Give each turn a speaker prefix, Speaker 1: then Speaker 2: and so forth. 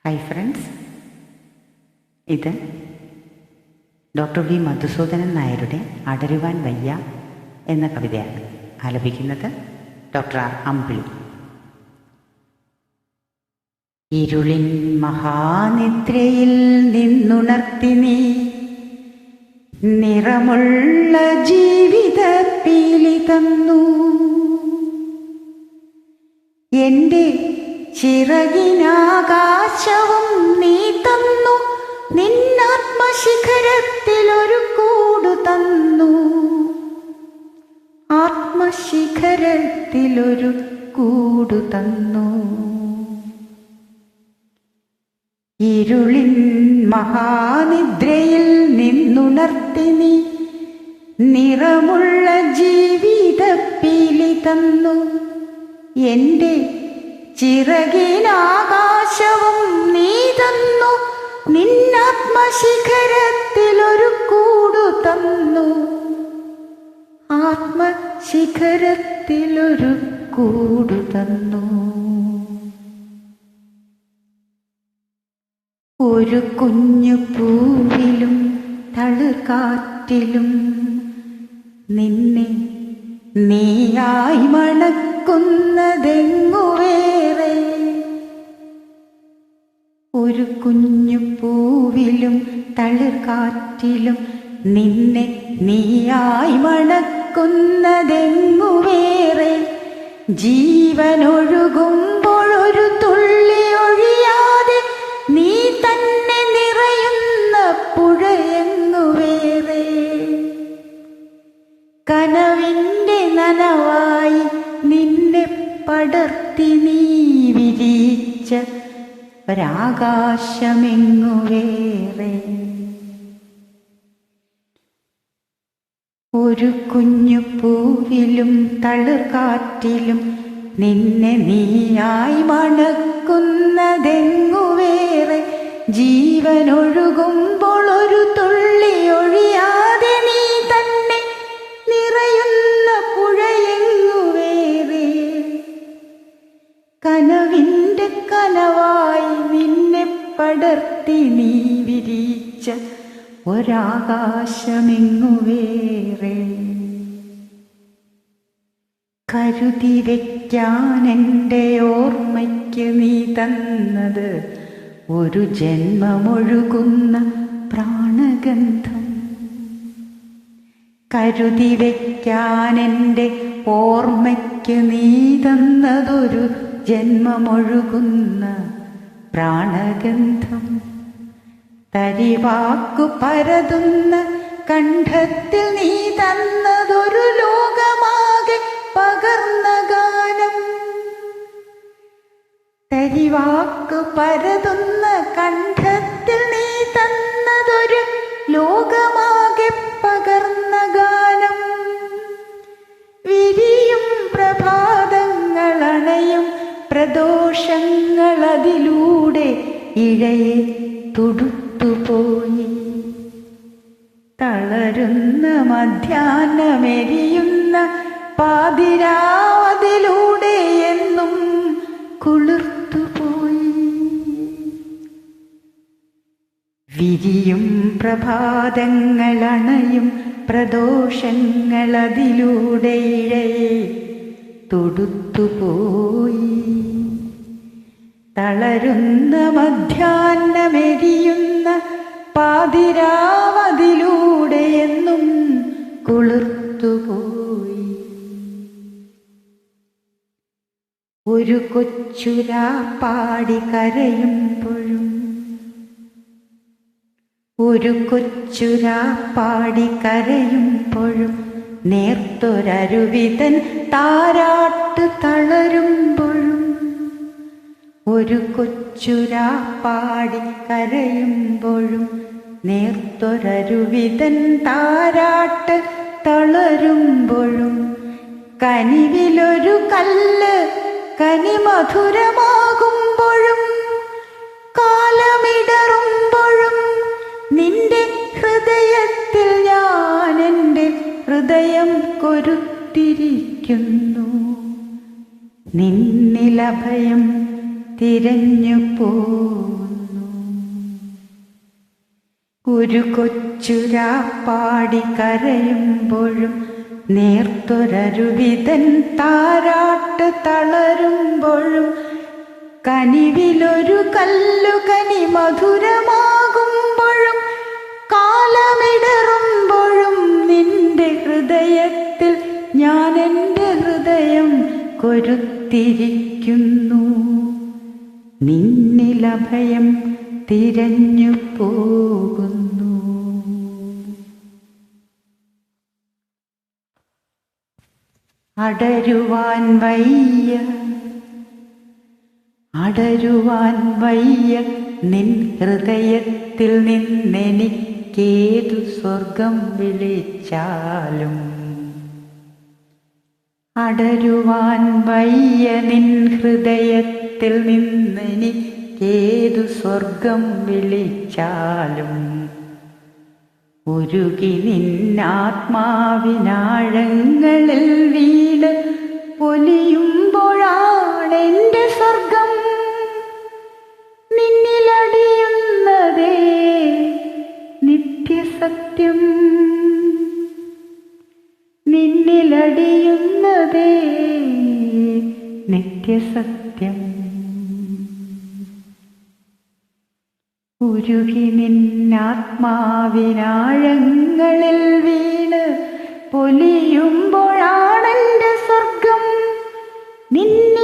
Speaker 1: Hi friends, ഇത് doctor V Madhusoodanan നായരുടെ അടരുവാൻ വയ്യ എന്ന കവിതയാണ്. ആലപിക്കുന്നത് ഡോക്ടർ ആർ അമ്പിളി. ഇരുളിൻ മഹാനിദ്രയിൽ നിന്നുണർത്തി നീ നിറമുള്ള ജീവിത പീലി തന്നു. എൻ്റെ ചിറകിനാകാശവും നീ തന്നു, നിന്നാത്മശിഖരത്തിലൊരു കൂടു തന്നു, ആത്മശിഖരത്തിലൊരു കൂടു തന്നു. ഇരുളിൻ മഹാനിദ്രയിൽ നിന്നുണർത്തി നീ നിറമുള്ള ജീവിത പീലി തന്നു. എൻ്റെ ചിറകിനാകാശവും നീ തന്നു, നിന്നാത്മശിഖരത്തിലൊരു കൂടു തന്നു, ആത്മശിഖരത്തിലൊരു കൂടു തന്നു. ഒരു കുഞ്ഞു പൂവിലും തളിർക്കാറ്റിലും നിന്നെ നീയായി മണക്കുന്നതെങ്ങുവേറെ. ഒരു കുഞ്ഞു പൂവിലും തളിർക്കാറ്റിലും നിന്നെ നീയായി മണക്കുന്നതെങ്ങുവേറെ. ജീവനൊഴുകുമ്പോഴൊരു തുള്ളി ഒഴിയാതെ നീ തന്നെ നിറയുന്ന പുഴയെങ്ങുവേറെ. കനവിൻ്റെ നനവായി നിന്നെ പടർത്തി നീ വിരിച്ച ഒരാകാശമെങ്ങുവേറെ. ഒരു കുഞ്ഞു പൂവിലും തളിർക്കാറ്റിലും നിന്നെ നീയായി മണക്കുന്നതെങ്ങുവേറെ. ജീവനൊഴുകുമ്പോൾ ഒരു തുള്ളി ഒഴിയാതെ നീ തന്നെ നിറയുന്ന പുഴയെങ്ങുവേറെ. കനവിൻ്റെ കനവായി നിന്നെ പടർത്തി നീ വിരിച്ച ഒരാകാശമെങ്ങുവേറെ. കരുതി വയ്ക്കാൻ എൻ്റെ ഓർമ്മയ്ക്ക് നീ തന്നത് ഒരു ജന്മമൊഴുകുന്ന പ്രാണഗന്ധം. കരുതി വയ്ക്കാൻ എൻ്റെ ഓർമ്മയ്ക്ക് നീ തന്നതൊരു ജന്മമൊഴുകുന്ന പ്രാണഗന്ധം. തരിവാക്കു പരതുന്ന കണ്ഠത്തിൽ നീ തന്നതൊരു ലോകമാകെ പകർന്ന ഗാനം. തരിവാക്കു പരതുന്ന കണ്ഠത്തിൽ നീ തന്നതൊരു ലോകമാകെ പകർന്ന ഗാനം. വിരിയും പ്രഭാതങ്ങളണയും പ്രദോഷങ്ങളതിലൂടെ ഇഴയെ തുടുത്തുപോയി. തളരുന്ന മധ്യാഹ്നമെരിയുന്ന പാതിരാവതിലൂടെ എന്നും കുളിർത്തുപോയി. വിരിയും പ്രഭാതങ്ങളണയും പ്രദോഷങ്ങളതിലൂടെ ഇഴയെ തൊടുത്തുപോയി. തളരുന്ന മധ്യാഹ്നമെരിയുന്ന പാതിരാവതിലൂടെ എന്നും കുളിർത്തുപോയി. ഒരു കൊച്ചുരാ പാടി കരയുമ്പോഴും ഒരു കൊച്ചുരാ പാടി കരയുമ്പോഴും നേർത്തൊരരുവിതൻ താരാട്ട് തളരുമ്പോഴും. ഒരു കൊച്ചുരാ പാടി കരയുമ്പോഴും നേർത്തൊരരുവിതൻ താരാട്ട് തളരുമ്പോഴും. കനിവിലൊരു കല്ല് കനിമധുരമാകുമ്പോഴും കാലമിടറുമ്പോഴും നിന്റെ ഹൃദയത്തിൽ ഞാൻ എൻ്റെ ഹൃദയം കൊരുത്തിരിക്കുന്നു. നിന്നിലഭയം തിരഞ്ഞു പോന്നു. ഒരു കൊച്ചുരാപ്പാടി കരയുമ്പോഴും നേർത്തൊരരുവിതൻ താരാട്ട് തളരുമ്പോഴും കനിവിലൊരു കല്ലുകനി മധുരമാകുമ്പോഴും കാലമിടറുമ്പോഴും നിന്റെ ഹൃദയത്തിൽ ഞാൻ എൻ്റെ ഹൃദയം കൊരുത്തിരിക്കുന്നു. നിന്നിലഭയം തിരഞ്ഞു പോകുന്നു. അടരുവാൻ വയ്യ നിൻ ഹൃദയത്തിൽ നിന്നെനിക്കേതു സ്വർഗം വിളിച്ചാലും. അടരുവാൻ വയ്യ നിൻ ഹൃദയത്തിൽ നിന്നെനിക്കേതു സ്വർഗം വിളിച്ചാലും. ഉരുകി നിന്നാത്മാവിനാഴങ്ങളിൽ വീട് പൊലിയുമ്പോഴാണെൻ്റെ സ്വർഗം. നിന്നിലടിയുന്നതേ നിത്യസത്യം. നിന്നിലടിയുന്നതേ നിത്യസത്യം. ഉരുകി നിന്നാത്മാവിനാഴങ്ങളിൽ വീണ് പൊലിയുമ്പോഴാണെൻ്റെ സ്വർഗം. നിന്നെ